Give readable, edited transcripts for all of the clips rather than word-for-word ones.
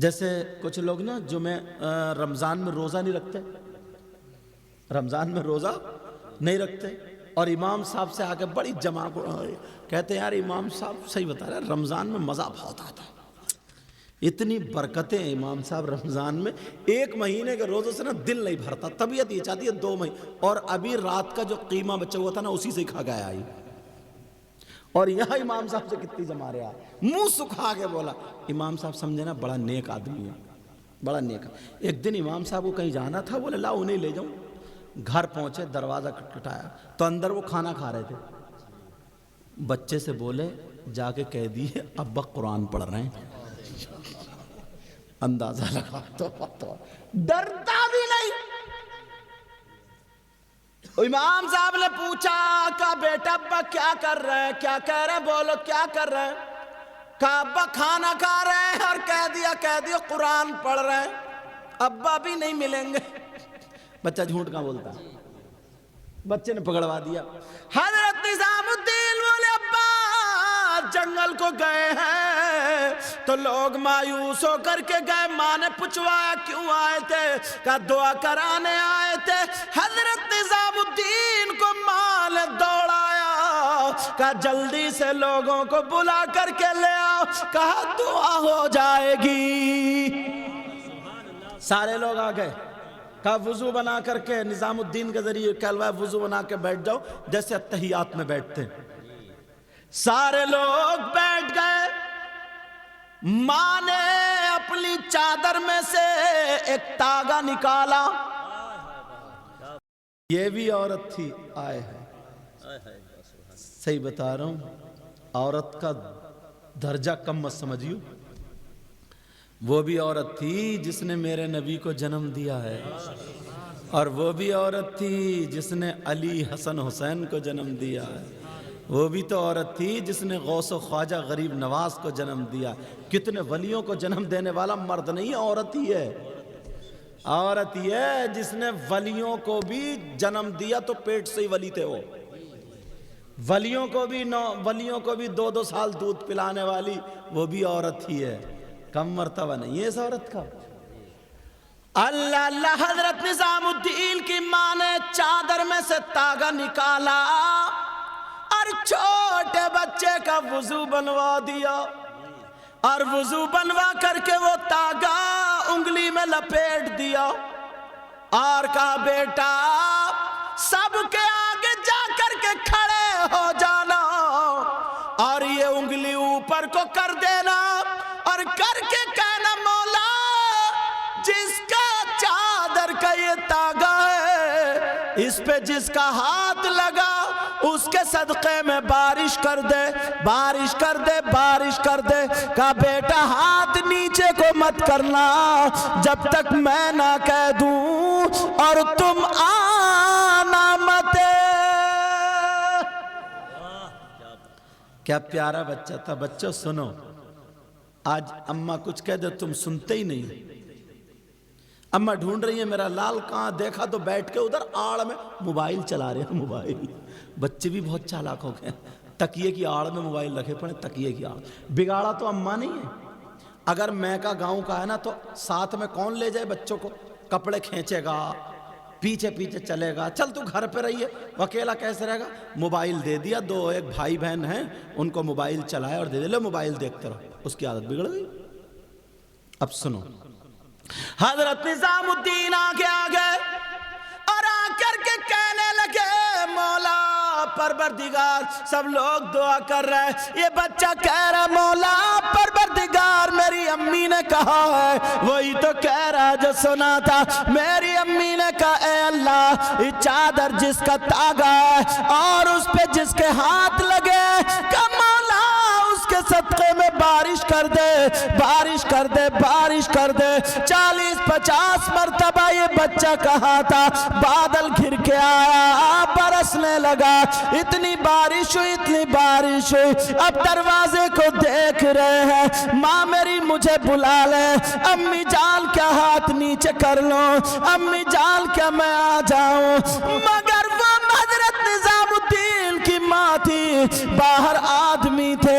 جیسے کچھ لوگ نا جو میں رمضان میں روزہ نہیں رکھتے، رمضان میں روزہ نہیں رکھتے، اور امام صاحب سے آ کے بڑی جمع کہتے ہیں یار امام صاحب صحیح بتا رہے ہیں، رمضان میں مزہ بہت آتا ہے، اتنی برکتیں ہیں امام صاحب رمضان میں، ایک مہینے کے روزوں سے نا دل نہیں بھرتا، طبیعت یہ چاہتی ہے 2 مہینے، اور ابھی رات کا جو قیمہ بچا ہوا تھا نا اسی سے کھا گیا آئی، اور یہاں امام صاحب سے کتنی جما رہا ہے، منہ سکھا کے بولا۔ امام صاحب سمجھے نا بڑا نیک آدمی ہے، بڑا نیک۔ ایک دن امام صاحب کو کہیں جانا تھا، بولے لاؤ انہیں لے جاؤں، گھر پہنچے دروازہ کھٹکھٹایا تو اندر وہ کھانا کھا رہے تھے، بچے سے بولے جا کے کہہ دیے ابا قرآن پڑھ رہے ہیں، اندازہ لگا تو ڈرتا بھی نہیں۔ امام صاحب نے پوچھا کہ بیٹا ابا کیا کر رہے ہیں، کیا کہہ رہے ہیں، بولو کیا کر رہے ہیں، کہا ابا کھانا کھا رہے ہیں، اور کہہ دیا قرآن پڑھ رہے ہیں، ابا بھی نہیں ملیں گے۔ بچہ جھوٹ کہاں بولتا، بچے نے پکڑوا دیا۔ حضرت نظام الدین بولے ابا جنگل کو گئے ہیں تو لوگ مایوس ہو کر کے گئے، ماں نے پوچھوایا کیوں آئے تھے، کہا دعا کرانے آئے تھے۔ حضرت نظام الدین کو ماں نے دوڑایا، کہا جلدی سے لوگوں کو بلا کر کے لے آؤ، کہا دعا ہو جائے گی۔ سارے لوگ آ گئے، کہا وضو بنا کر کے نظام الدین کے ذریعے کہلوایا وضو بنا کے بیٹھ جاؤ جیسے اتحیات میں بیٹھتے ہیں۔ سارے لوگ بیٹھ گئے، ماں نے اپنی چادر میں سے ایک تاگا نکالا، یہ بھی عورت تھی، آئے ہے صحیح بتا رہا ہوں، عورت کا درجہ کم مت سمجھیو، وہ بھی عورت تھی جس نے میرے نبی کو جنم دیا ہے، اور وہ بھی عورت تھی جس نے علی حسن حسین کو جنم دیا ہے، وہ بھی تو عورت تھی جس نے غوث و خواجہ غریب نواز کو جنم دیا۔ کتنے ولیوں کو جنم دینے والا مرد نہیں، عورت ہی ہے، عورت ہی ہے جس نے ولیوں کو بھی جنم دیا، تو پیٹ سے ہی ولی تھے وہ، ولیوں کو بھی 2 سال دودھ پلانے والی وہ بھی عورت ہی ہے، کم مرتبہ نہیں ہے اس عورت کا۔ اللہ اللہ، حضرت نظام الدین کی ماں نے چادر میں سے تاگا نکالا اور چھوٹے بچے کا وضو بنوا دیا، اور وضو بنوا کر کے وہ تاگا انگلی میں لپیٹ دیا، اور کہا بیٹا سب کے آگے جا کر کے کھڑے ہو جانا، اور یہ انگلی اوپر کو کر دینا، اور کر کے کہنا مولا جس کا چادر کا یہ تاگا ہے، اس پہ جس کا ہاتھ لگا اس کے صدقے میں بارش کر دے، بارش کر دے، بارش کر دے۔ کہا بیٹا ہاتھ نیچے کو مت کرنا جب تک میں نہ کہہ دوں، اور تم آنا مت۔ کیا پیارا بچہ تھا۔ بچوں سنو، آج اماں کچھ کہہ دے تم سنتے ہی نہیں، اماں ڈھونڈ رہی ہیں میرا لال کہاں، دیکھا تو بیٹھ کے ادھر آڑ میں موبائل چلا رہے ہیں، موبائل۔ بچے بھی بہت چالاک ہو گئے، تکیے کی آڑ میں موبائل رکھے پڑے، تکیے کی آڑ۔ بگاڑا تو اماں نہیں ہے، اگر میں کا گاؤں کا ہے نا تو ساتھ میں کون لے جائے بچوں کو، کپڑے کھینچے گا، پیچھے پیچھے چلے گا، چل تو گھر پہ رہیے، اکیلا کیسے رہے گا۔ موبائل دے دیا، ایک بھائی بہن ہیں ان کو موبائل چلائے اور دے دے، لو موبائل دیکھتے رہو، اس کی عادت بگڑ گئی۔ اب سنو، حضرت نظام الدین آگے اور آ کر کے کہنے لگے مولا پروردگار، سب لوگ دعا کر رہے ہیں، یہ بچہ کہہ رہا مولا پروردگار میری امی نے کہا ہے، وہی تو کہہ رہا جو سنا تھا، میری امی نے کہا اے اللہ یہ چادر جس کا تاگا ہے اور اس پہ جس کے ہاتھ لگے، کہ مولا اس کے صدقے میں بارش کر دے، بارش کر دے، بارش کر دے۔ 40-50 مرتبہ یہ بچہ کہا تھا، بادل گھر کے آیا، برسنے لگا، اتنی بارش ہوئی، اتنی بارش ہوئی، اب دروازے کو دیکھ رہے ہیں، ماں میری مجھے بلا لے، امی جان کیا ہاتھ نیچے کر لو، امی جان کیا میں آ جاؤں، مگر وہ حضرت نظام الدین کی ماں تھی، باہر آدمی تھے،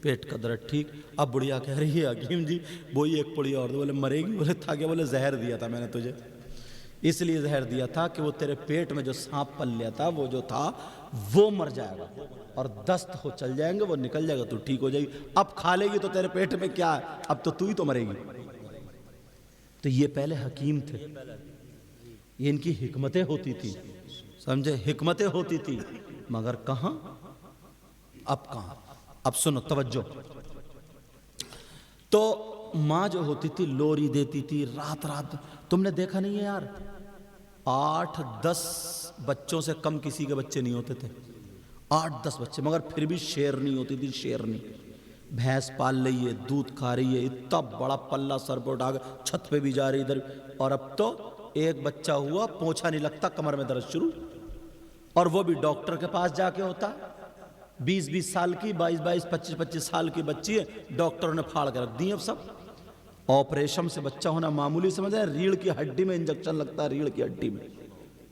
پیٹ کا درد ٹھیک. اب بڑھیا کہہ رہی ہے حکیم جی وہی ایک پڑی اور دو. بولے مرے گی؟ بولے تھا کیا؟ بولے زہر دیا تھا میں نے تجھے، اس لیے زہر دیا تھا کہ وہ تیرے پیٹ میں جو سانپ پل لیا تھا وہ جو تھا وہ مر جائے گا اور دست ہو چل جائیں گے، وہ نکل جائے گا، تو ٹھیک ہو جائے گی. اب کھا لے گی تو تیرے پیٹ میں کیا ہے؟ اب تو ہی تو مرے گی. تو یہ پہلے حکیم تھے، یہ ان کی حکمتیں ہوتی تھی، سمجھے؟ حکمتیں ہوتی تھی. مگر کہاں؟ اب کہاں؟ اب سنو توجہ. تو ماں جو ہوتی تھی لوری دیتی تھی رات رات. تم نے دیکھا نہیں ہے یار 8-10 بچوں سے کم کسی کے بچے نہیں ہوتے تھے، 8-10 بچے، مگر پھر بھی شیرنی ہوتی تھی، شیرنی. بھینس پال رہی ہے، دودھ کھا رہی ہے، اتنا بڑا پلہ سر پہ اٹھا کے چھت پہ بھی جا رہی ادھر. اور اب تو ایک بچہ ہوا پوچھا نہیں لگتا، کمر میں درد شروع، اور وہ بھی ڈاکٹر کے پاس جا کے ہوتا. 20-20 سال کی، 22-22 25-25 سال کی بچی ہے، ڈاکٹروں نے پھاڑ کے رکھ دی. اب سب آپریشن سے بچہ ہونا معمولی سمجھ ہے، ریڑھ کی ہڈی میں انجیکشن لگتا ہے، ریڑھ کی ہڈی میں.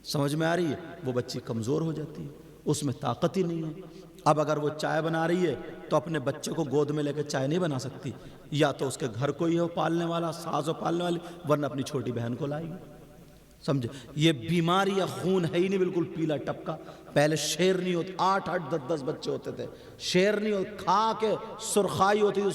سمجھ میں آ رہی ہے؟ وہ بچی کمزور ہو جاتی ہے، اس میں طاقت ہی نہیں ہے. اب اگر وہ چائے بنا رہی ہے تو اپنے بچے کو گود میں لے کے چائے نہیں بنا سکتی، یا تو اس کے گھر کوئی ہو پالنے والا، ساس ہو پالنے والی، ورنہ اپنی چھوٹی بہن کو لائے گی. سمجھے؟ یہ بیماری یا خون ہے ہی نہیں، بالکل پیلا ٹپکا. پہلے شیرنی ہوتی، 8-8 10-10 بچے ہوتے تھے. شیرنی کھا کے سرخائی ہوتی تھی.